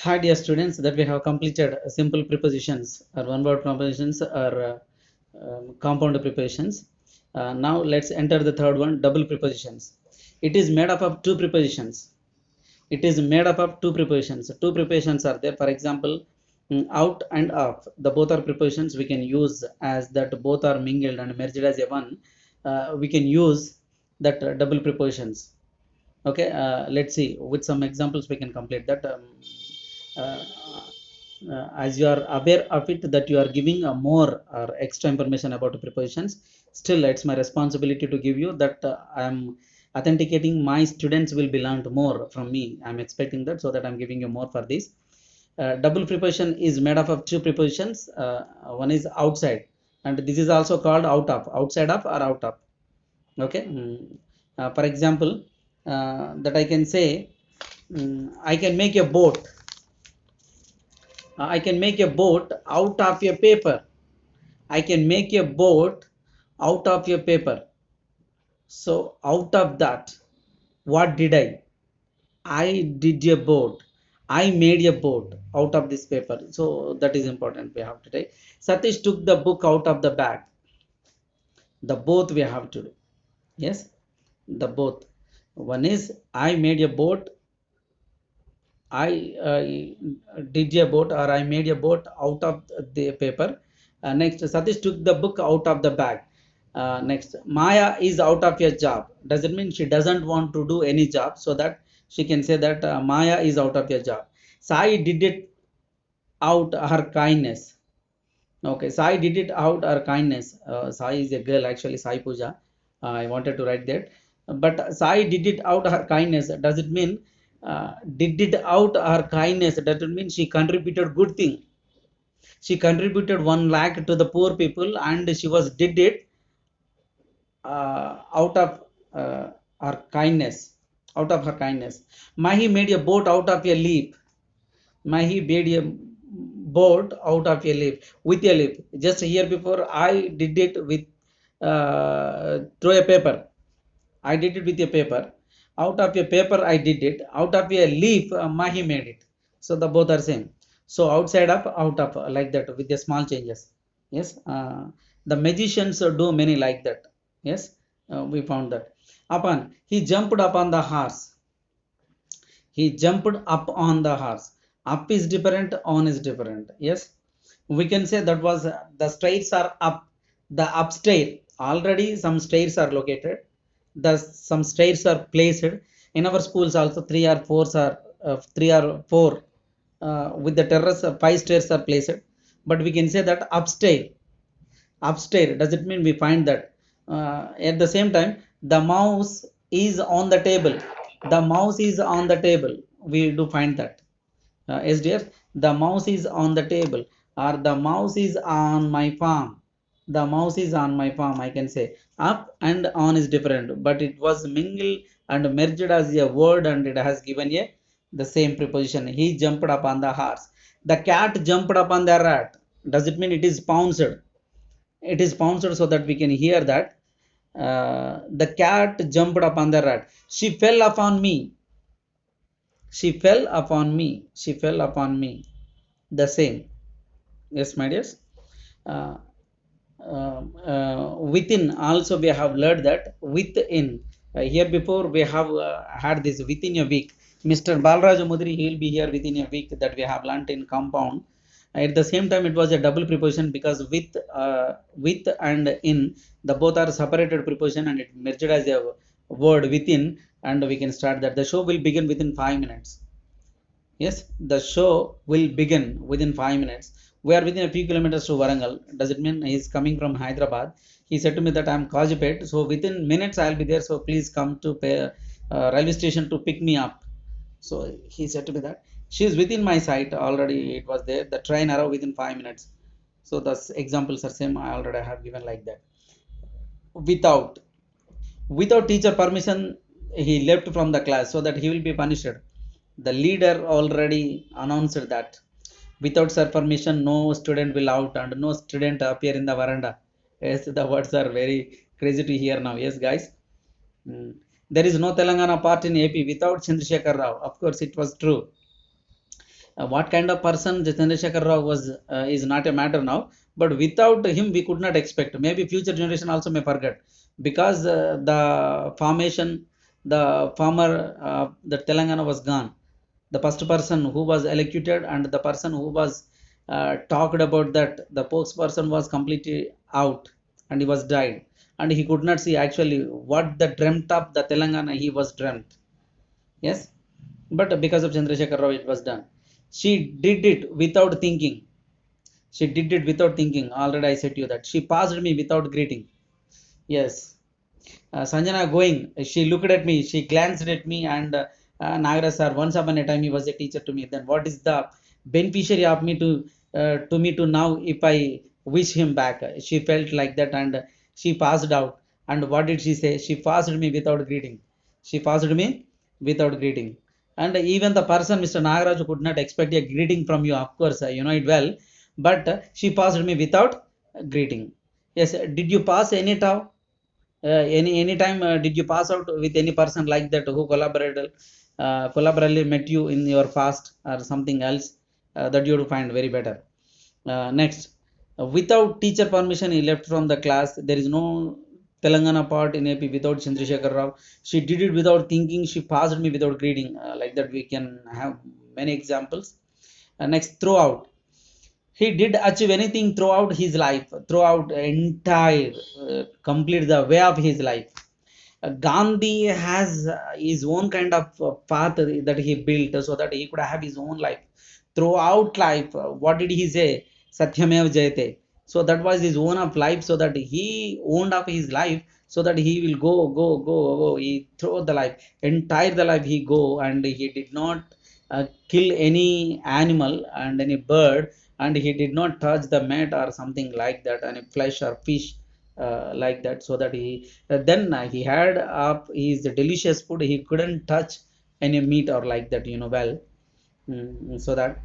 Hi dear students, that we have completed simple prepositions or one word prepositions or compound prepositions. Now let's enter the third one, double prepositions. It is made up of two prepositions. It is made up of two prepositions. Two prepositions are there. For example, out and up. The both are prepositions we can use as that both are mingled and merged as a one. We can use that double prepositions. Okay, let's see with some examples we can complete that. Uh, as you are aware of it that you are giving a more or extra information about prepositions, still it's my responsibility to give you that. I am authenticating my students will be learned more from me. I'm expecting that, so that I'm giving you more for this. Double preposition is made up of two prepositions. One is outside, and this is also called out of, outside of or out of. Okay. For example, that I can say, I can make a boat. I can make a boat out of a paper. I can make a boat out of a paper. So out of that, what did I? I did a boat. I made a boat out of this paper. So that is important. We have to take. Satish took the book out of the bag. The both we have to do. Yes, the both. One is I made a boat. I did a boat, or I made a boat out of the paper. Next, Satish took the book out of the bag. Next, Maya is out of a job. Does it mean she doesn't want to do any job? So that she can say that Maya is out of a job. Sai did it out her kindness. Okay, Sai did it out her kindness. Sai is a girl actually, Sai Puja. I wanted to write that. But Sai did it out her kindness. Does it mean did it out her kindness? Does it mean she contributed good thing? She contributed 1 lakh to the poor people, and she was did it out of her kindness. Out of her kindness. Mahi made a boat out of a leaf. Mahi made a boat out of a leaf, with a leaf. Just here before I did it with through a paper. I did it with a paper. Out of a paper I did it. Out of a leaf Mahi made it. So the both are same. So outside up, out of, like that with the small changes. Yes. The magicians do many like that. Yes. We found that. Upon he jumped upon the horse. He jumped up on the horse. Up is different, on is different. Yes, we can say that was the stairs are up. The upstairs, already some stairs are located. The some stairs are placed in our schools. Also, three or four with the terrace. Five stairs are placed. But we can say that upstairs. Upstairs does it mean we find that at the same time the mouse is on the table. The mouse is on the table. We do find that. SDF, the mouse is on the table, or the mouse is on my farm. The mouse is on my farm. I can say up and on is different, but it was mingled and merged as a word, and it has given a the same preposition. He jumped up on the horse. The cat jumped up on the rat. Does it mean it is pounced? It is pounced, so that we can hear that the cat jumped upon the rat. She fell upon me. She fell upon me. She fell upon me. The same. Yes, my dears. uh, Within also we have learned that within. Here before we have had this within a week. Mr. Balraj Mudri, he will be here within a week, that we have learnt in compound. At the same time, it was a double preposition, because with and in, the both are separated preposition, and it merged as a word within. And we can start that the show will begin within 5 minutes. Yes, the show will begin within 5 minutes. We are within a few kilometers to Warangal. Does it mean he is coming from Hyderabad? He said to me that I am Kajipet, so within minutes I will be there. So please come to railway station to pick me up. So he said to me that she is within my sight already. It was there. The train arrived within 5 minutes. So the examples are same. I already have given like that. Without, without teacher permission, he left from the class, so that he will be punished. The leader already announced that without sir permission no student will out, and no student appear in the veranda. Yes, the words are very crazy to hear now. Yes, guys. Mm. There is no Telangana part in AP without Chandrasekhar Rao. Of course, it was true. What kind of person the Chandrasekhar Rao was is not a matter now, but without him we could not expect. Maybe future generation also may forget, because the formation, the former the Telangana was gone. The first person who was elected and the person who was talked about, that the spokesperson was completely out and he was died, and he could not see actually what the dreamt of the Telangana he was dreamt. Yes, but because of Chandrasekhar Rao it was done. She did it without thinking. She did it without thinking. Already I said to you that she passed me without greeting. Yes. Sanjana going, she looked at me, she glanced at me, and Nagaraj sir, once upon a time he was a teacher to me. Then what is the beneficiary of me to me to now if I wish him back? She felt like that, and she passed out. And what did she say? She passed me without greeting. She passed me without greeting. And even the person, Mr. Nagaraj, could not expect a greeting from you. Of course, you know it well. But she passed me without greeting. Yes, did you pass any time? Any time did you pass out with any person like that who collaboratively met you in your past or something else that you would find very better? Next, without teacher permission he left from the class. There is no Telangana part in AP without Chandrasekhar Rao. She did it without thinking. She passed me without greeting. Like that we can have many examples. Next, throughout, he did achieve anything throughout his life, throughout entire complete the way of his life. Gandhi has his own kind of path that he built so that he could have his own life throughout life. What did he say? Satyamev Jayate. So that was his own of life, so that he owned up his life, so that he will go. He throw the life, entire the life he go, and he did not kill any animal and any bird, and he did not touch the meat or something like that, any flesh or fish like that, so that he then he had up his delicious food. He couldn't touch any meat or like that, you know well. So that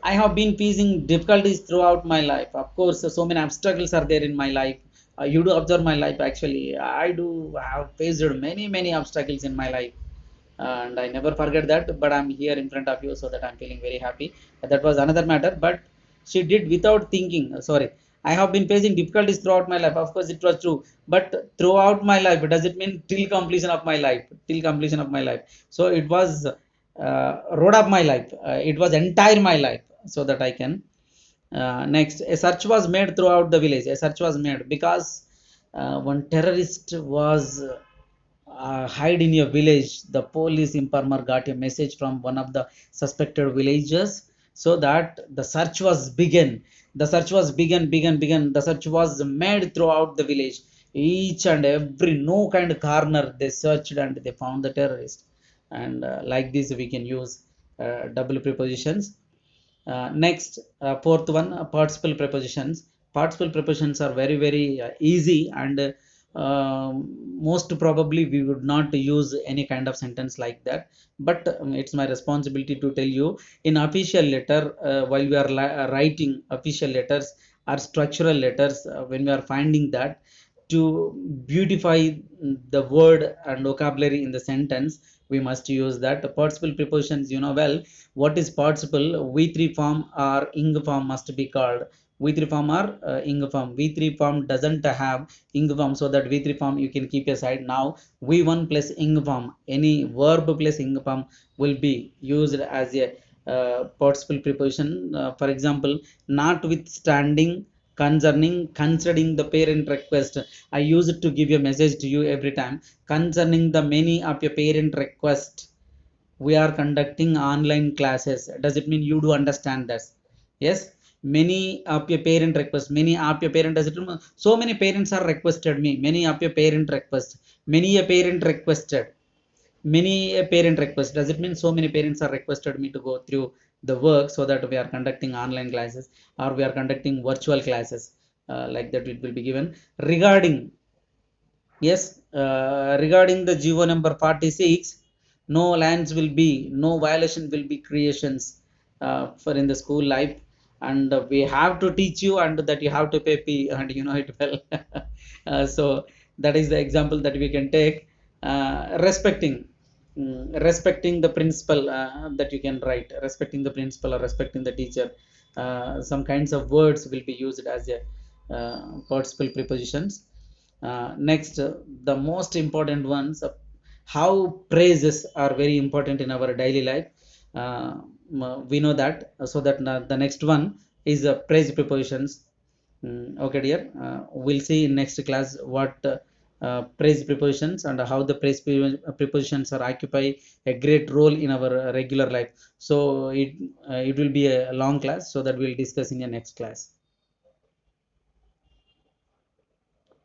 I have been facing difficulties throughout my life. Of course, so many obstacles are there in my life. You do observe my life. Actually, I do have faced many obstacles in my life, and I never forget that. But I'm here in front of you, so that I'm feeling very happy. That was another matter. But she did without thinking. Sorry, I have been facing difficulties throughout my life. Of course, it was true. But throughout my life, does it mean till completion of my life? Till completion of my life. So it was road of my life. It was entire my life, so that I can. Next, a search was made throughout the village. A search was made because one terrorist was hide in your village. The police informer got a message from one of the suspected villagers, so that the search was begun. The search was begun. The search was made throughout the village. Each and every no kind of corner they searched and they found the terrorist. And like this we can use double prepositions. Next, fourth one, participle prepositions. Participle prepositions are very easy, and most probably we would not use any kind of sentence like that. But it's my responsibility to tell you, in official letter, while we are writing official letters or structural letters, when we are finding that to beautify the word and vocabulary in the sentence, we must use that participle prepositions. You know well what is participle. V3 form or ing form must be called. V3 form or ing form. V3 form doesn't have ing form, so that V3 form you can keep aside. Now V1 plus ing form, any verb plus ing form will be used as a participle preposition. For example, notwithstanding, concerning, considering the parent request. I use it to give a message to you every time. Concerning the many of your parent request, we are conducting online classes. Does it mean you do understand this? Yes. Many of your parent request. Many of your parent, does it mean so many parents are requested me? Many of your parent request. Many a parent requested. Many a parent request. Does it mean so many parents are requested me to go through the work, so that we are conducting online classes or we are conducting virtual classes? Like that it will be given. Regarding, yes, regarding the GO number 46, no lands will be, no violation will be creations for in the school life, and we have to teach you, and that you have to pay fee, and you know it well. So that is the example that we can take. Respecting. respecting the principal, that you can write respecting the principal or respecting the teacher. Some kinds of words will be used as a participle prepositions. Next, the most important ones, how praises are very important in our daily life. uh, we know that, so that the next one is praise prepositions. Okay, dear. We'll see in next class what praise prepositions and how the praise prepositions are occupy a great role in our regular life. So it will be a long class, so that we'll discuss in the next class.